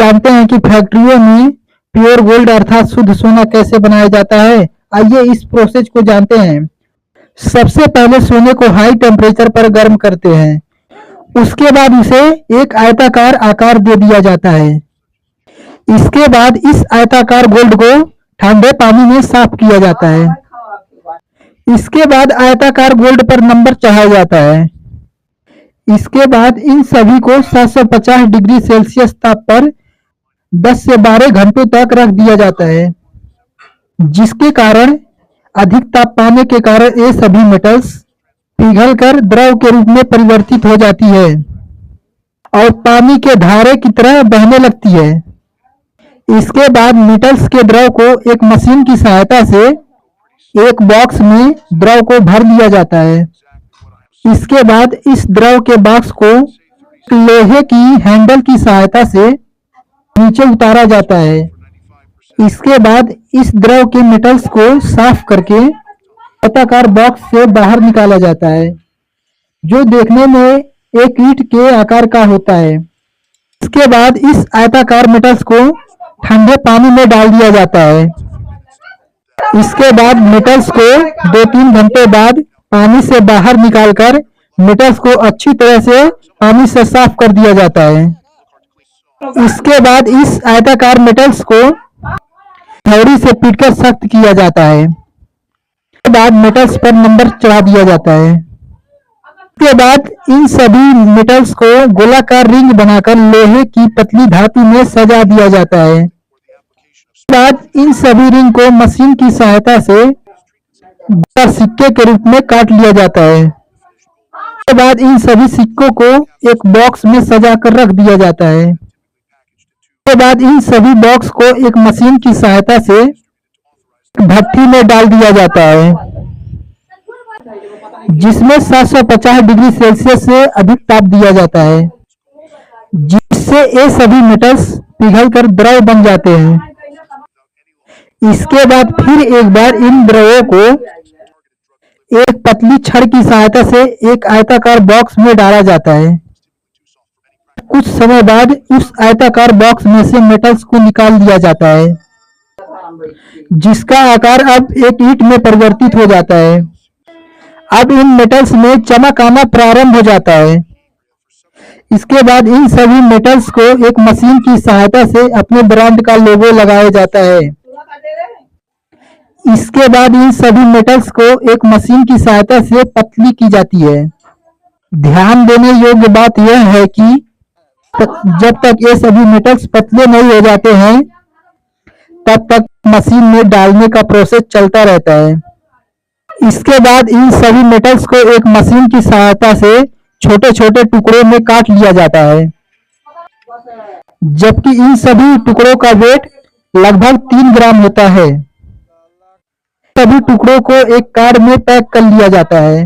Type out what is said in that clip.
जानते हैं कि फैक्ट्रियों में प्योर गोल्ड अर्थात शुद्ध सोना कैसे बनाया जाता है। आइए इस प्रोसेस को जानते हैं। सबसे पहले सोने को हाई टेम्परेचर पर गर्म करते हैं। उसके बाद उसे एक आयताकार आकार दे दिया जाता है। इसके बाद इस आयताकार गोल्ड को ठंडे पानी में साफ किया जाता है। इसके बाद आयताकार गोल्ड पर नंबर चढ़ाया जाता है। इसके बाद इन सभी को 750 डिग्री सेल्सियस ताप पर 10 से 12 घंटों तक रख दिया जाता है, जिसके कारण अधिक ताप पाने के कारण ये सभी मेटल्स पिघलकर द्रव के रूप में परिवर्तित हो जाती है और पानी के धारे की तरह बहने लगती है। इसके बाद मेटल्स के द्रव को एक मशीन की सहायता से एक बॉक्स में द्रव को भर लिया जाता है। इसके बाद इस द्रव के बॉक्स को लोहे की हैंडल की सहायता से नीचे उतारा जाता है। इसके बाद इस द्रव के मेटल्स को साफ करके आयताकार बॉक्स से बाहर निकाला जाता है, जो देखने में एक ईंट के आकार का होता है। इसके बाद इस आयताकार मेटल्स को ठंडे पानी में डाल दिया जाता है। इसके बाद मेटल्स को 2-3 घंटे बाद पानी से बाहर निकालकर मेटल्स को अच्छी तरह से पानी से साफ कर दिया जाता है। इसके बाद इस आयताकार मेटल्स को हथौड़ी से पीटकर सख्त किया जाता है। इसके बाद मेटल्स पर नंबर चढ़ा दिया जाता है। इसके बाद इन सभी मेटल्स को गोलाकार रिंग बनाकर लोहे की पतली धातु में सजा दिया जाता है। इसके बाद इन सभी रिंग को मशीन की सहायता से सिक्के के रूप में काट लिया जाता है। इसके बाद इन सभी सिक्कों को एक बॉक्स में सजा कर रख दिया जाता है। इसके बाद इन सभी बॉक्स को एक मशीन की सहायता से भट्ठी में डाल दिया जाता है, जिसमें 750 डिग्री सेल्सियस से अधिक ताप दिया जाता है, जिससे ये सभी मेटल्स पिघलकर द्रव बन जाते हैं। इसके बाद फिर एक बार इन द्रवों को एक पतली छड़ की सहायता से एक आयताकार बॉक्स में डाला जाता है। कुछ समय बाद उस आयताकार बॉक्स में से मेटल्स को निकाल दिया जाता है, जिसका आकार अब एक ईंट में परिवर्तित हो जाता है। अब इन मेटल्स में चमक आना प्रारंभ हो जाता है। इसके बाद इन सभी मेटल्स को एक मशीन की सहायता से अपने ब्रांड का लोगो लगाया जाता है। इसके बाद इन सभी मेटल्स को एक मशीन की सहायता से पतली की जाती है। ध्यान देने योग्य बात यह है कि जब तक ये सभी मेटल्स पतले नहीं हो जाते हैं, तब तक मशीन में डालने का प्रोसेस चलता रहता है। इसके बाद इन सभी मेटल्स को एक मशीन की सहायता से छोटे छोटे टुकड़ों में काट लिया जाता है, जबकि इन सभी टुकड़ों का वेट लगभग 3 ग्राम होता है। सभी टुकड़ों को एक कार्ड में पैक कर लिया जाता है।